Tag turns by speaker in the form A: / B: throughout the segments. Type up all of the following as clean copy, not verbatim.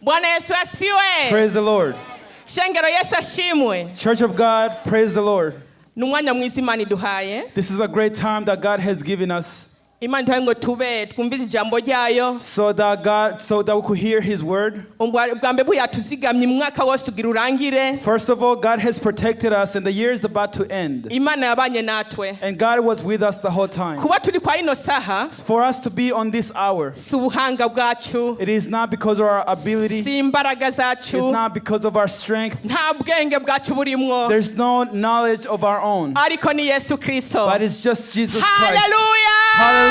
A: Bwana Yesu asifiwe.
B: Praise the Lord.
A: Shengero Yesu ashimwe.
B: Church of God, praise the Lord.
A: Numwanya mwiza Imana iduhaye.
B: This is a great time that God has given us.
A: Imana iduhaye ngo tube twumvise ijambo ryayo.
B: So that we could hear His word.
A: Ubwambe buyatuzigamye mwaka wose tugira urangire.
B: First of all, God has protected us and the year is about to end.
A: Imana yabanye natwe.
B: And God was with us the whole time.
A: Kuba turi kwa ino saha.
B: For us to be on this hour.
A: Subuhanga bwacu.
B: It is not because of our ability.
A: Simbaraga zacu.
B: It's not because of our strength.
A: Nta bwenge bwacu burimwo.
B: There's no knowledge of our own.
A: Ariko ni Yesu Kristo.
B: But it's just Jesus Christ.
A: Hallelujah.
B: Hallelujah.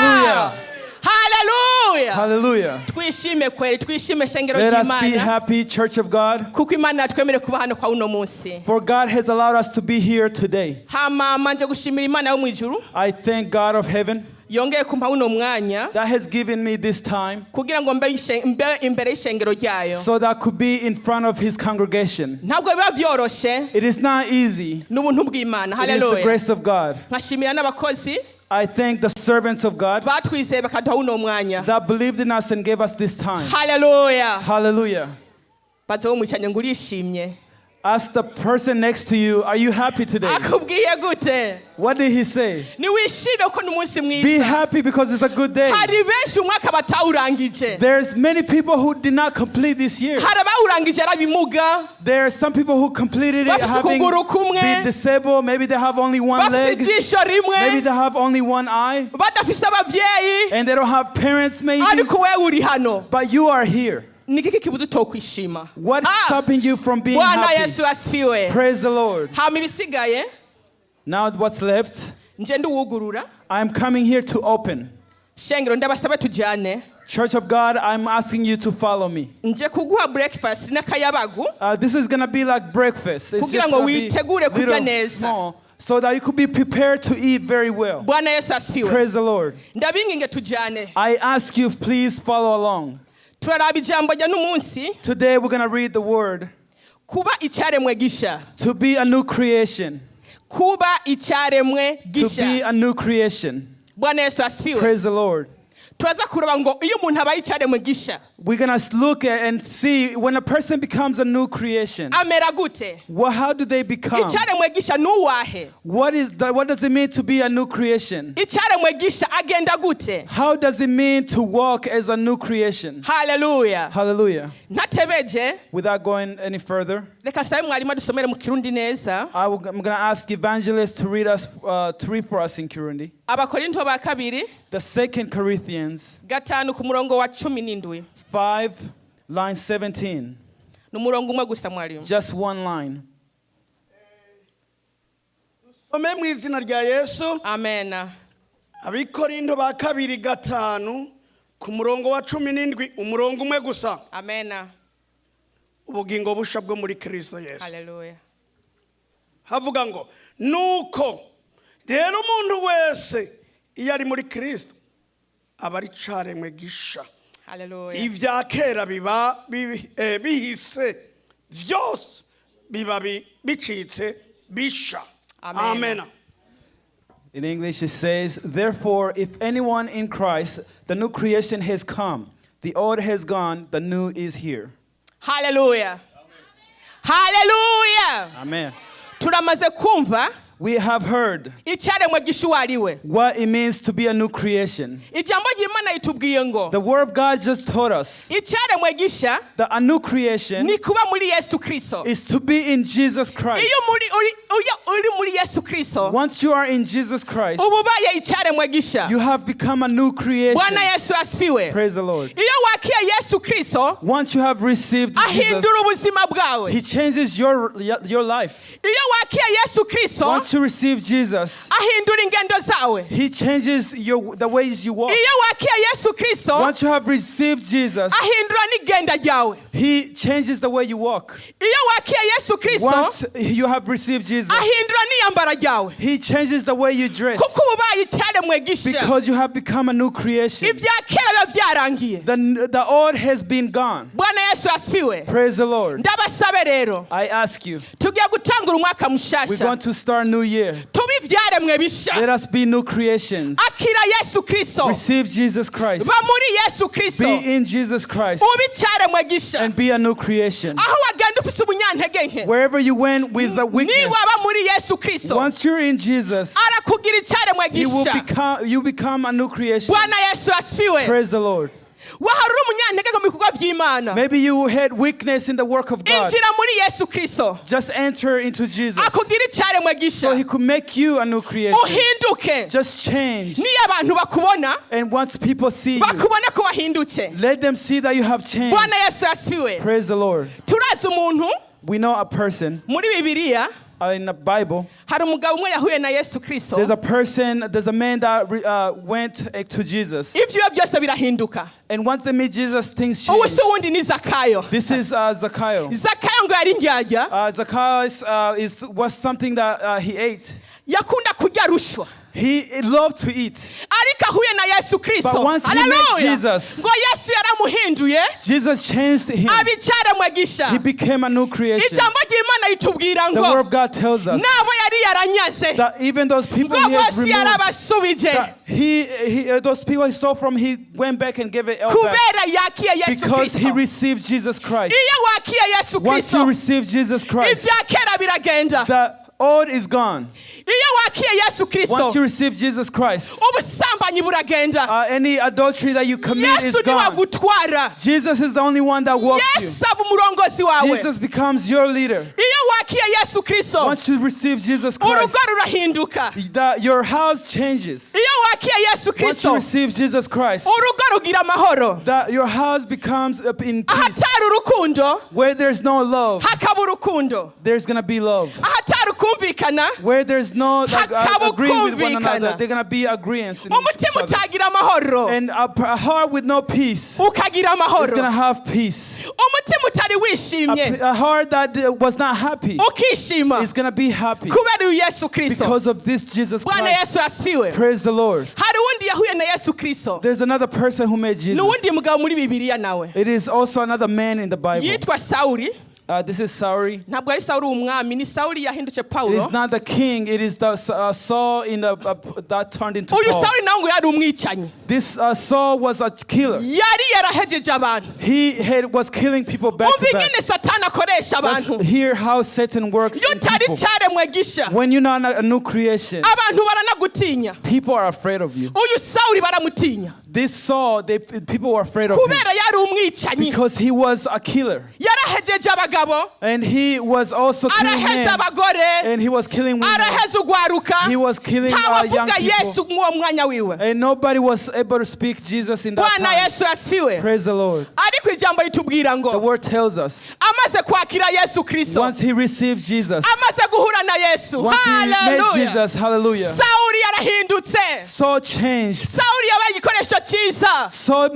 A: Hallelujah.
B: Hallelujah.
A: Twishime kweli, twishime shengero
B: Let us be
A: ry'Imana.
B: happy, Church of God.
A: Kuko Imana yatwemere kuba hano kwa uno munsi.
B: For God has allowed us to be here today.
A: Hama manje gushimira Imana yo mwijuru.
B: I thank God of heaven
A: Yongeye kumpa uno mwanya.
B: that has given me this time
A: Kugira ngo mbe imbere y'ishengero ryayo.
B: so that I could be in front of His congregation.
A: Ntabwo biba byoroshe.
B: It is not easy.
A: N'ubuntu bw'Imana.
B: It is the
A: Hallelujah.
B: grace of God.
A: Nkashimira n'abakozi
B: I thank the servants of God
A: batwizeye bakaduha uno mwanya.
B: that believed in us and gave us this time.
A: Hallelujah.
B: Hallelujah.
A: Baze wumwicanye ngo urishimye.
B: Ask the person next to you, are you happy today?
A: Akubwiye gute?
B: What did he say?
A: Ni wishime ko n'umunsi mwiza.
B: Be happy because it's a good day.
A: Hari benshi umwaka batawurangije.
B: There's many people who did not complete this year.
A: Hari abawurangije arabimuga.
B: There are some people who completed it having been disabled. Maybe they have only one leg.
A: Bafite ijisho rimwe.
B: Maybe they have only one eye.
A: Badafise abavyeyi.
B: And they don't have parents maybe.
A: Ariko wewe uri hano.
B: But you are here.
A: Niki kibuzo tokwishima.
B: What's stopping you from being
A: Bwana
B: happy?
A: Yesu asifiwe.
B: Praise the Lord.
A: Hama ibisigaye.
B: Now what's left?
A: Nje nduwugurura.
B: I'm coming here to open.
A: Shengero ndabasaba tujane.
B: Church of God, I'm asking you to follow me.
A: Nje kuguha breakfast n'akayabagu.
B: This is going to be like breakfast. It's
A: Kugira
B: just
A: ngo
B: going to be
A: witegure kurya
B: little
A: neza.
B: small so that you could be prepared to eat very well.
A: Bwana Yesu asifiwe.
B: Praise the Lord.
A: Ndabinginge tujane.
B: I ask you, please follow along.
A: Turaraba ijambo rya n'umunsi.
B: Today we're going to read the word.
A: Kuba icyaremwe gisha.
B: To be a new creation.
A: Kuba icyaremwe gisha.
B: To be a new creation.
A: Bwana Yesu asifiwe.
B: Praise the Lord.
A: Turaza kuraba ngo iyo umuntu abaye icyaremwe gisha.
B: We're going to look at and see when a person becomes a new creation.
A: Amera gute?
B: How do they become?
A: Icyaremwe gisha nuwahe?
B: What does it mean to be a new creation?
A: Icyaremwe gisha agenda gute?
B: How does it mean to walk as a new creation?
A: Hallelujah.
B: Hallelujah.
A: Ntatebeje.
B: Without going any further,
A: reka sabe mwarimu adusomere mu Kirundi neza.
B: I'm going to ask Evangelists to read for us in Kirundi.
A: Abakorinto ba kabiri.
B: The 2 Corinthians.
A: Gatanu ku murongo wa 17.
B: 5, line 17.
A: N'umurongo umwe gusa mwarimu.
B: Just one line.
C: Ome mu izina rya Yesu.
A: Amen.
C: Abikorinto ba kabiri gatanu ku murongo wa 17 umurongo umwe gusa.
A: Amen.
C: Ubugingo busha bwo muri Kristo Yesu.
A: Hallelujah.
C: Havuga ngo nuko rero umuntu wese iyo ari muri Kristo aba ari caremwe gisha.
A: Hallelujah.
C: Ivya kera biba bihise vyose biba bicitse bisha. Amen.
B: In English it says, therefore, if anyone in Christ, the new creation has come. The old has gone, the new is here.
A: Hallelujah. Hallelujah.
B: Amen.
A: Turamaze kumva.
B: We have heard
A: icyaremwe gishuwariwe.
B: What it means to be a new creation.
A: Ijambo ry'Imana itubwiye ngo.
B: The word of God just told us
A: icyaremwe gisha.
B: that a new creation
A: ni kuba muri Yesu Kristo.
B: is to be in Jesus Christ.
A: Iyo uri muri Yesu Kristo.
B: Once you are in Jesus Christ,
A: ububaye icyaremwe gisha.
B: you have become a new creation.
A: Bwana Yesu asifiwe.
B: Praise the Lord.
A: Iyo wakiye Yesu Kristo.
B: Once you have received Jesus,
A: ahindura ubuzima bwawe.
B: He changes your life.
A: Iyo wakiye Yesu Kristo.
B: Once you receive Jesus,
A: ahindura ingendo zawe.
B: He changes the ways you walk.
A: Iyo wakiye Yesu Kristo.
B: Once you have received Jesus,
A: ahindura n'igenda ryawe.
B: He changes the way you walk.
A: iyo wakiye Yesu Kristo
B: Once you have received Jesus,
A: ahindura n'iyambara ryawe
B: He changes the way you dress.
A: kuko ubaye icyaremwe gisha
B: Because you have become a new creation.
A: ibya kera biba byarangiye.
B: The old has been gone.
A: Bwana Yesu asifiwe.
B: Praise the Lord.
A: Ndabasabe rero
B: I ask you,
A: tugiye gutangura umwaka
B: we're
A: mushasha
B: going to start a new year.
A: tubi ibyaremwe bisha.
B: Let us be new creations.
A: Akira Yesu Kristo,
B: Receive Jesus Christ.
A: ba muri Yesu Kristo,
B: Be in Jesus Christ
A: ubi icyaremwe gisha.
B: and be a new creation.
A: Aho wagenda ufise ubunyantege nke,
B: Wherever you went with the weakness,
A: niba aba muri Yesu Kristo
B: once you're in Jesus,
A: arakugira icyaremwe
B: you
A: gisha.
B: become a new creation.
A: Bwana Yesu asifiwe.
B: Praise the Lord.
A: Wahari umunyantege mu bikorwa by'Imana,
B: Maybe you had weakness in the work of God.
A: injira muri Yesu Kristo
B: Just enter into Jesus
A: akugira icyaremwe
B: so He
A: gisha,
B: could make you a new creation.
A: uhinduke.
B: Just change.
A: Niyo abantu bakubona
B: And once people see you,
A: bakubona ko wahindutse.
B: let them see that you have changed.
A: Bwana Yesu asifiwe.
B: Praise the Lord.
A: Turazi umuntu
B: We know a person
A: muri Bibiliya,
B: in the Bible.
A: hari umugabo umwe yahuye na Yesu Kristo,
B: There's a man that went to Jesus.
A: ibyo byose birahinduka.
B: And once they meet Jesus, things
A: ubu
B: change.
A: se wundi ni Zakayo.
B: This is Zacchaeus.
A: Zakayo ngo yari indyarya,
B: Zacchaeus was something that he ate.
A: yakunda kurya rushwa,
B: He loved to eat.
A: ariko ahuye na Yesu Kristo,
B: But once he met Jesus,
A: ngo Yesu yaramuhinduye
B: Jesus changed him.
A: aba icyaremwe
B: He
A: gisha.
B: became a new creation.
A: Ijambo ry'Imana ritubwira
B: The
A: ngo
B: Word of God tells us
A: n'abo yari yaranyaze
B: that even those people
A: ngo
B: he has
A: bose
B: removed,
A: yarabasubije
B: that those people he stole from, he went back and gave it all back
A: kubera yakiye Yesu
B: because he
A: Kristo.
B: received Jesus Christ.
A: Iyo wakiye Yesu
B: Once you
A: Kristo
B: receive Jesus Christ,
A: ibya kera biragenda.
B: the old is gone.
A: Iyo wakiye Yesu
B: Once you
A: Kristo
B: receive Jesus Christ,
A: ubusambanyi buragenda.
B: any adultery that you commit is
A: Yesu niwe
B: gone.
A: agutwara.
B: Jesus is the only one that walks you.
A: Yesu aba umurongozi wawe.
B: Jesus becomes your leader.
A: Iyo wakiye Yesu Kristo
B: Once you receive Jesus Christ,
A: urugo rurahinduka.
B: your house changes.
A: Iyo wakiye Yesu
B: Once you
A: Kristo
B: receive Jesus Christ,
A: urugo rugira amahoro.
B: your house becomes in peace.
A: Ahatari urukundo
B: Where there's no love,
A: hakaba urukundo.
B: there's going to be love.
A: Ahatari ukumvikana
B: Where there's no
A: Hakaba
B: agreeing with one another,
A: ukumvikana.
B: they're going to be agreeance. In each
A: umutima
B: other.
A: utagira amahoro
B: And a heart with no peace
A: ukagira
B: is going to
A: amahoro.
B: have peace.
A: Umutima utari wishimye
B: A heart that was not happy
A: ukishima
B: is going to be happy
A: kubera uyu Yesu Kristo.
B: because of this Jesus
A: Bwana
B: Christ.
A: Yesu asifiwe.
B: Praise the Lord.
A: Hari uwundi yahuye na Yesu Kristo,
B: There's another person who met Jesus.
A: n'uwundi mugabo muri Bibiliya nawe
B: It is also another man in the Bible.
A: yitwa Sawuli.
B: This is Sauri.
A: Ntabwo ari Sawuli umwami, ni Sawuli yahindutse
B: It
A: Paulo.
B: is not the king. It is the Saul in the that turned into
A: Uyu
B: Paul.
A: Sawuli nawe ngo yari umwicanyi,
B: This Saul was a killer.
A: yari yarahejeje abantu.
B: He was killing people back
A: Umva
B: to back.
A: ingene Satani akoresha
B: Just
A: abantu.
B: hear how Satan works
A: Iyo
B: in
A: utari
B: people.
A: icyaremwe gisha
B: When you're not a new creation,
A: abantu baranagutinya.
B: people are afraid of you.
A: Uyu Sawuli baramutinya
B: This Saul, people were afraid of him
A: kubera yari umwicanyi,
B: because he was a killer.
A: yarahejeje abagabo,
B: And he was also killing
A: araheza
B: men.
A: abagore,
B: And he was killing women.
A: araheza ugwaruka.
B: He was killing young
A: Ntawavuga Yesu
B: people.
A: mw'uwo mwanya wiwe.
B: And nobody was able to speak Jesus in that
A: Bwana
B: time.
A: Yesu asifiwe.
B: Praise the Lord.
A: Ariko ijambo ritubwira
B: The
A: ngo
B: word tells us
A: amaze kwakira Yesu Kristo,
B: once he received Jesus,
A: amaze guhura na Yesu,
B: once he met
A: haleluya,
B: Jesus, hallelujah,
A: Sawuli yarahindutse.
B: Saul changed.
A: Sawuli yabaye igikoresho cyiza.
B: Saul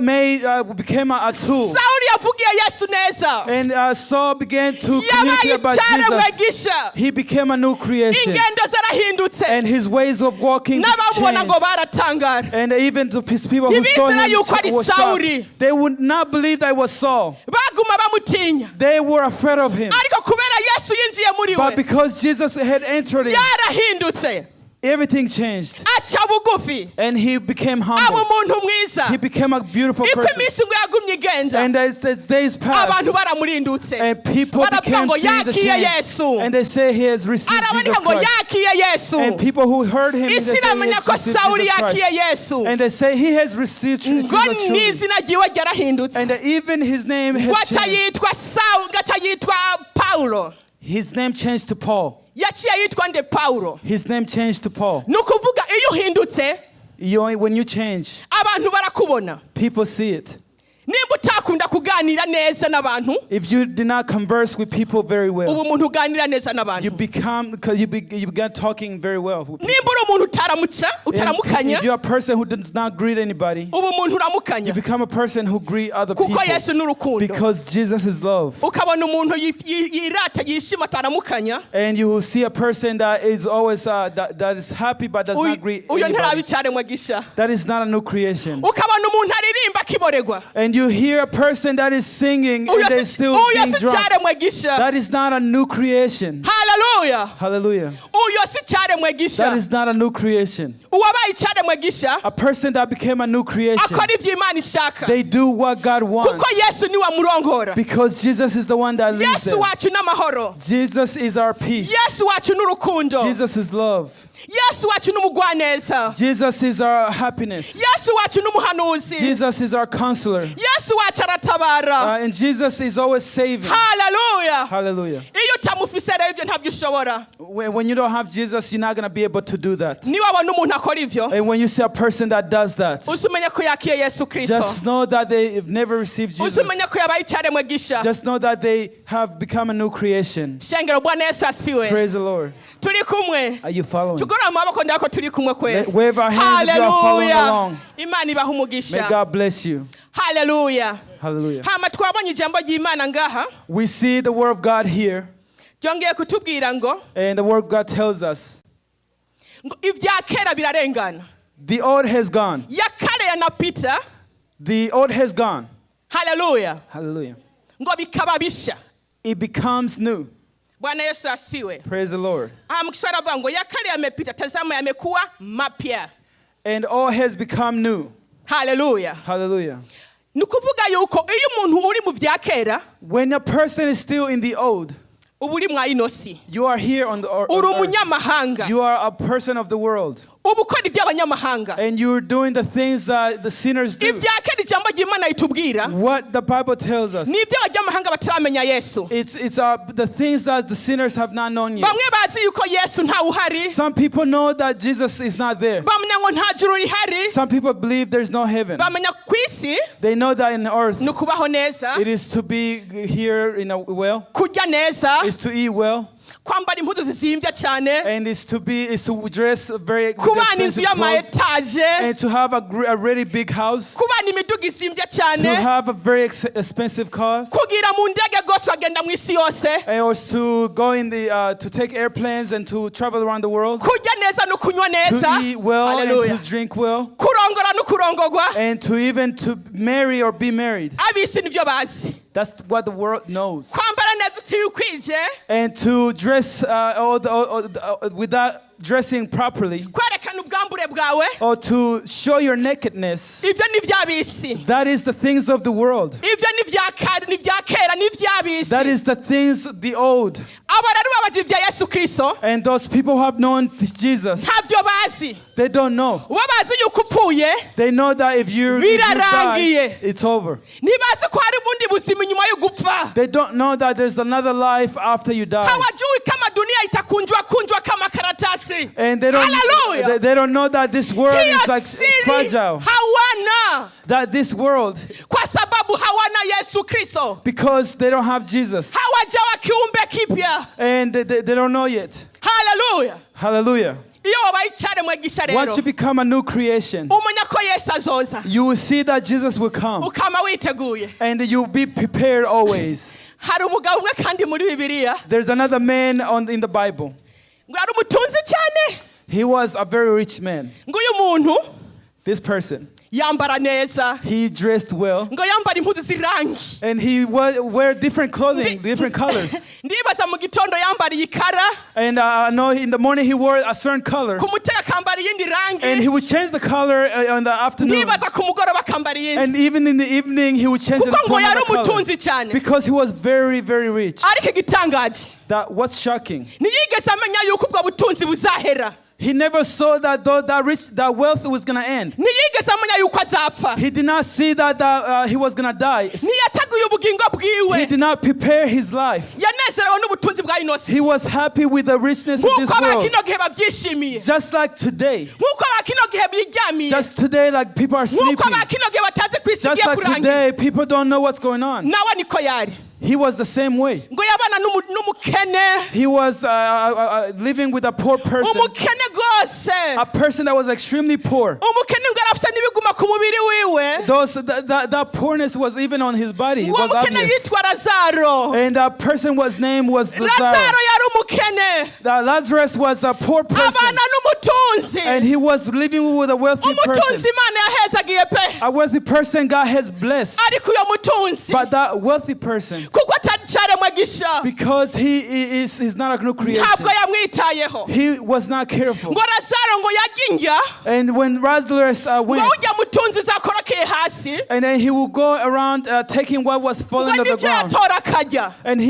B: became a tool.
A: Sawuli yavugiye Yesu neza,
B: And Saul began to
A: yabaye
B: communicate about
A: icyaremwe
B: Jesus.
A: gisha.
B: He became a new creation.
A: Ingendo zarahindutse,
B: And his ways of walking
A: n'abamubona ngo
B: changed.
A: baratangara.
B: And even the people who saw
A: Ntibizera
B: him
A: yuko ari
B: were
A: Sawuli.
B: shocked. They would not believe that it was Saul.
A: Baguma bamutinya,
B: They were afraid of him.
A: ariko kubera Yesu yinjiye muri
B: But
A: we,
B: because Jesus had entered him,
A: yarahindutse,
B: everything changed.
A: aca bugufi,
B: And he became
A: aba
B: humble.
A: umuntu mwiza.
B: He became a beautiful
A: Iko
B: person.
A: iminsi ngo yagumye igenda,
B: And as days passed,
A: abantu baramurindutse,
B: and people
A: baravuga
B: became
A: ngo
B: seeing the
A: yakiye
B: change.
A: Yesu,
B: And they say he has received Jesus
A: araboneka ngo
B: Christ.
A: yakiye Yesu.
B: And people who heard him, they
A: Isi
B: say he
A: iramenya
B: has
A: ko
B: received
A: Sawuli
B: Jesus Christ.
A: yakiye Yesu,
B: And they say he has received Jesus
A: ngo
B: truly.
A: n'izina ryiwe ryarahindutse,
B: And even his name has
A: gaca
B: changed.
A: yitwa Sawuli, gaca yitwa Paulo.
B: His name changed to Paul.
A: Yaciye yitwa nde Paulo.
B: His name changed to Paul.
A: Ni ukuvuga iyo uhindutse
B: When you change,
A: abantu barakubona.
B: people see it.
A: Nimba utakunda uraganira neza n'abantu
B: if you did not converse with people very well,
A: ubu umuntu uganira neza
B: you
A: n'abantu
B: you began talking very well with people.
A: nimba uri umuntu
B: And
A: utaramukanya
B: if you're a person who does not greet anybody,
A: ubu umuntu
B: you
A: uramukanya
B: become a person who greet other people
A: kuko Yesu n'urukundo
B: because Jesus is love.
A: ukabona umuntu yirata yishima ataramukanya
B: And you will see a person that is always that is happy but does not greet
A: uyo
B: anybody.
A: ntarabicaremwe gisha
B: That is not a new creation.
A: ukabona umuntu aririmba akiboregwa
B: And you hear a person that is singing and they're still being drunk.
A: cyaremwe gisha
B: That is not a new creation.
A: hallelujah
B: Hallelujah.
A: uyo si cyaremwe gisha
B: That is not a new creation.
A: uwabaye cyaremwe gisha
B: A person that became a new creation,
A: akora ibyo Imana ishaka
B: they do what God wants
A: kuko Yesu niwe amurongora
B: because Jesus is the one that leads
A: Yesu
B: them.
A: wacu n'amahoro
B: Jesus is our peace.
A: Yesu wacu n'urukundo
B: Jesus is love.
A: Yesu wacu n'umugwaneza
B: Jesus is our happiness.
A: Yesu wacu n'umuhanuzi
B: Jesus is our counselor.
A: Yesu wacu aratabara
B: And Jesus is always saving.
A: hallelujah
B: Hallelujah.
A: iyo utamufise rero ibyo ntabyo ushobora
B: When you don't have Jesus, you're not going to be able to do that.
A: niba wabona umuntu akora ivyo
B: And when you see a person that does that,
A: usumenye ko yakiye Yesu Kristo
B: just know that they have never received Jesus.
A: usumenye ko yabaye cyaremwe gisha
B: Just know that they have become a new creation.
A: shengero Bwana Yesu asifiwe
B: Praise the Lord.
A: turi kumwe
B: Are you following?
A: tugora amaboko ndako turi kumwe kweli
B: Wave our hands if you are following along.
A: Imana ibaha
B: May
A: umugisha
B: God bless you.
A: hallelujah
B: Hallelujah.
A: hama twabonye ijambo ry'Imana ngaha
B: We see the word of God here,
A: byongeye kutubwira ngo
B: and the word of God tells us
A: ibya kera birarengana
B: the old has gone.
A: yakare yanapita
B: The old has gone.
A: hallelujah
B: Hallelujah.
A: ngo bikaba bisha
B: It becomes new.
A: Bwana Yesu asifiwe
B: Praise the Lord.
A: mkiswara vango yakare yamepita tazama yamekuwa mapya
B: And all has become new.
A: hallelujah
B: Hallelujah.
A: nukuvuga yuko iyo umuntu uri mu bya kera
B: When a person is still in the old,
A: uba uri mwa inosi
B: you are here on the
A: uri
B: earth.
A: umunyamahanga
B: You are a person of the world.
A: uba ukora iby'abanyamahanga
B: And you're doing the things that the sinners do.
A: ibya kera ijambo ry'Imana ritubwira
B: What the Bible tells us.
A: ni iby'abanyamahanga bataramenya Yesu
B: It's the things that the sinners have not known yet.
A: bamwe bazi yuko Yesu ntawe uhari
B: Some people know that Jesus is not there.
A: bamenya ngo nta juru rihari
B: Some people believe there's no heaven.
A: bamenya ku isi
B: They know that in earth
A: ni ukubaho neza
B: it is to be here in a well,
A: kurya neza
B: is to eat well,
A: kwambara impuzu zizimbye cyane
B: and is to dress very
A: kubana inzu
B: expensive
A: y'ama
B: clothes,
A: etaje
B: and to have a really big house,
A: kubana imiduga isimbye
B: to
A: cyane
B: have a very expensive car,
A: kugira mu ndege rwose bagenda mu isi yose
B: and also to go in the to take airplanes and to travel around the world,
A: kurya neza no kunywa neza
B: to eat well
A: Hallelujah.
B: and to drink well,
A: kurongora no kurongogwa
B: and to even to marry or be married.
A: abisi nivyo bazi
B: That's what the world knows.
A: kwambara neza utikwije
B: And to dress without dressing properly,
A: kwerekana ubwambure bwawe
B: or to show your nakedness.
A: ibyo ni iby'abisi
B: That is the things of the world.
A: ibyo ni ibya kera ni iby'abisi
B: That is the things, the old.
A: aba rero babazi ibya Yesu Kristo
B: And those people who have known Jesus,
A: ntabyo bazi
B: they don't know.
A: uba bazi yuko upfuye
B: They know that if you die,
A: Birarangiye.
B: it's over.
A: ntibazi ko hari ubundi buzima inyuma yo gupfa
B: They don't know that there's another life after you die.
A: hawajui kama dunia itakunjwa kama karatasi
B: And
A: Hallelujah.
B: they don't know that this world
A: hiyo
B: is like
A: siri
B: fragile.
A: hawana
B: That this world,
A: kwa sababu hawana Yesu Kristo
B: because they don't have Jesus.
A: hawajawa kiumbe kipya
B: And they don't know yet.
A: hallelujah
B: Hallelujah.
A: iyo wabaye icyaremwe gisha
B: Once
A: rero
B: you become a new creation,
A: umenya ko Yesu azoza
B: you will see that Jesus will come.
A: ukama witeguye
B: And you'll be prepared always.
A: hari umugabo umwe kandi muri Bibiliya
B: There's another man in the Bible.
A: ngo ari umutunzi cyane
B: He was a very rich man.
A: ngo uyu muntu
B: This person,
A: yambara neza
B: he dressed well.
A: ngo yambara impuzu zirangi
B: And he wear different clothing, different colors.
A: ndibaza mu gitondo yambara ikara
B: And I know in the morning he wore a certain color.
A: ku mutega akambara iyindi
B: And
A: rangi
B: he would change the color in the afternoon.
A: ndibaza ku mugoroba akambara iyindi
B: And even in the evening he would change it
A: kuko
B: to
A: ngo yari
B: another color.
A: umutunzi cyane
B: Because he was very, very rich.
A: ariko igitangaje
B: That what's shocking.
A: ntiyigeze amenya yuko ubwo butunzi buzahera
B: He never saw that that wealth was gonna end.
A: ntiyigeze amenya yuko azapfa
B: He did not see that he was gonna die.
A: ntiyateguye ubugingo bwiwe
B: He did not prepare his life.
A: yanezerewe n'ubutunzi bwa inosi
B: He was happy with the richness of this
A: nk'uko aba
B: world.
A: kino gihe babyishimiye
B: Just like today.
A: nk'uko aba kino gihe gihe biryamiye
B: Just today, like people are sleeping.
A: nk'uko bakino gihe batazi ko isi
B: Just
A: igiye
B: like
A: kurangira
B: today, people don't know what's going on.
A: nawe niko yari
B: He was the same way.
A: ngo yabana n'umukene
B: He was living with a poor person,
A: umukene rwose
B: a person that was extremely poor.
A: umukene ngo arafite n'ibiguma ku mubiri wiwe
B: That poorness was even on his body. It
A: uwo
B: was
A: mukene
B: obvious.
A: yitwa lazaro
B: And that person was named was
A: lazaro
B: Lazarus.
A: yari umukene
B: Lazarus was a poor person,
A: abana n'umutunzi
B: and he was living with a wealthy
A: umutunzi
B: person.
A: imana yahezagiye pe
B: A wealthy person God has blessed,
A: ariko uyo mutunzi
B: but that wealthy person,
A: kuko atacaremwe gisha
B: because he's not a new creation,
A: ntabwo yamwitayeho
B: he was not careful.
A: ngo lazaro ngo yajya
B: And when Lazarus
A: ngo
B: went,
A: ujya mutunzi zakorokeye hasi
B: and then he would go around taking what was
A: ngo
B: falling on the
A: nibyo
B: ground,
A: yatora akarya
B: and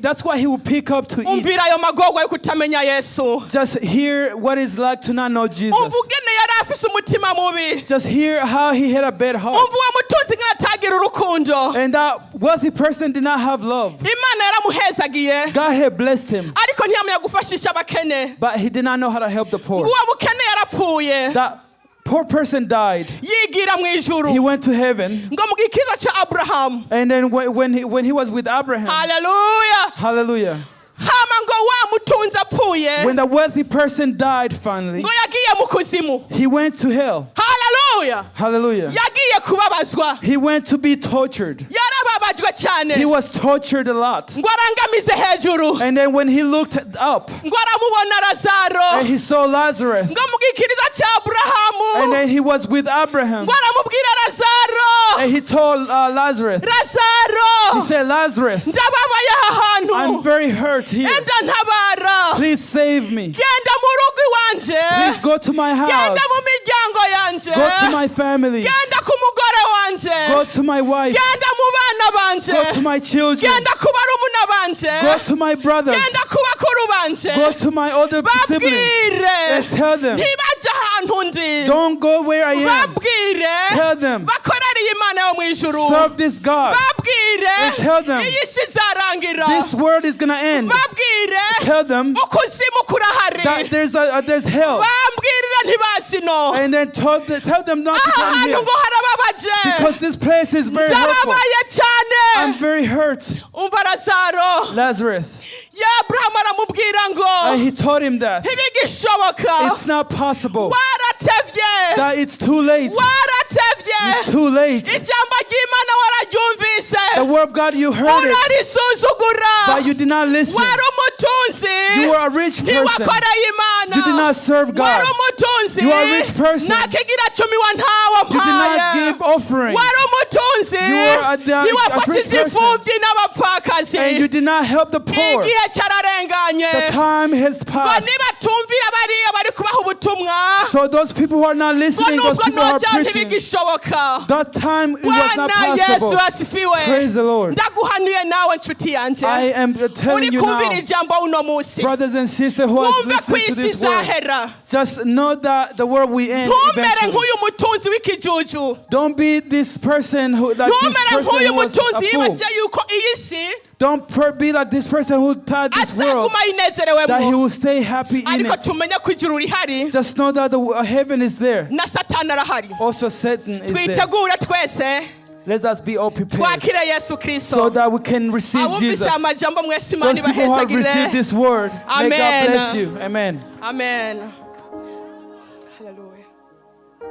B: that's why he would pick up to eat.
A: umvira ayo magorwa yo kutamenya yesu
B: Just hear what it's like to not know Jesus.
A: umva ugene yari afise umutima mubi
B: Just hear how he had a bad heart.
A: umva uwo mutunzi ngene atagira urukundo
B: And that wealthy person did not have love.
A: imana yaramuhezagiye
B: God had blessed him,
A: ariko ntiyamenya gufashisha abakene
B: but he did not know how to help the poor.
A: uwo mukene yarapfuye
B: That poor person died.
A: yigira mu ijuru
B: He went to heaven.
A: ngo mu gikiza cya aburahamu
B: And then when he was with Abraham,
A: haleluya
B: hallelujah,
A: hama ngo wa mutunzi apfuye
B: when the wealthy person died finally,
A: ngo yagiye mu kuzimu
B: he went to hell.
A: haleluya
B: Hallelujah.
A: yagiye kubabazwa
B: He went to be tortured.
A: yarababajwe cyane
B: He was tortured a lot.
A: ngo arangamize hejuru
B: And then when he looked up
A: ngo aramubona lazaro
B: and he saw Lazarus,
A: ngo mu gikiriza cya
B: and
A: aburahamu
B: then he was with Abraham,
A: ngo aramubwira lazaro
B: and he told Lazarus, he
A: lazaro
B: said, Lazarus,
A: ndababaye aha
B: I'm
A: hantu
B: very hurt here.
A: enda ntabara
B: Please save me.
A: genda mu rugo iwanje
B: Please go to my house.
A: genda mu miryango yanje
B: Go to my family.
A: genda ku mugore wanje
B: Go to my wife.
A: genda mu bana banje
B: Go to my children.
A: genda ku barumuna banje
B: Go to my brothers.
A: genda ku bakuru banje
B: Go to my older siblings
A: babwire
B: and tell them,
A: ntibajya ahantu ndi
B: don't go where I am.
A: babwire
B: Tell them,
A: bakorere imana yo mu ijuru
B: serve this God.
A: babwire
B: And tell them,
A: iyi si izarangira
B: This world is going to end.
A: babwire
B: Tell them
A: ukuzimu kurahari
B: that there's hell.
A: bambwirira ntibazi no
B: And then tell them not to
A: aha
B: come
A: hantu
B: here.
A: ngo harababaje
B: Because this place is very hurtful.
A: ndababaye cyane
B: I'm very hurt.
A: umva lazaro
B: Lazarus.
A: ya aburahamu aramubwira ngo
B: And he told him that
A: ntibigishoboka
B: it's not possible,
A: waratevye
B: that it's too late.
A: waratevye
B: It's too late.
A: ijambo ry'imana wararyumvise
B: The word of God, you heard it,
A: urarisuzugura
B: but you did not listen.
A: wari umutunzi
B: You were a rich person.
A: ntiwakoreye imana
B: You did not serve God.
A: wari umutunzi
B: You are a rich person.
A: ntakigira cumi wa ntawe
B: You did not
A: mpaye
B: give offering.
A: wari umutunzi
B: You were a rich
A: ntiwafashije
B: person.
A: imfubyi n'abapfakazi
B: And you did not help the poor.
A: igihe cyararenganye
B: The time has
A: ngo
B: passed.
A: nibatumvira bariya bari kubaha ubutumwa
B: So those people who are not
A: ngo
B: listening, those
A: nubwo
B: people who are
A: nojya
B: preaching,
A: ntibigishoboka
B: that time it was not
A: bwana yesu
B: possible.
A: asifiwe
B: Praise the Lord.
A: ndaguhanuye nawe nshuti yanjye
B: I am
A: uri
B: telling you
A: kumvira
B: now,
A: ijambo uno munsi
B: brothers and sisters who are
A: wumve ko
B: listening to
A: isi
B: this word,
A: izahera
B: just know that the world will end
A: ntumere
B: eventually.
A: nk'uyu mutunzi w'ikijuju
B: Don't be this person who was
A: mutunzi
B: a fool.
A: yibagiye yuko iyi si
B: Don't be like this person who thought this world
A: azaguma yinezerewe
B: that he
A: mu
B: will stay happy in
A: ariko
B: it.
A: tumenye ko ijuru rihari
B: Just know that the heaven is there.
A: na satani arahari
B: Also Satan is there.
A: twitegure twese
B: Let us be all prepared
A: twakire yesu
B: so
A: kristo
B: that we can receive Jesus.
A: abumvise amajambo mwese
B: Those
A: imana
B: people who have received
A: ibahezagire
B: this word, may God
A: Amen.
B: bless you. Amen.
A: amen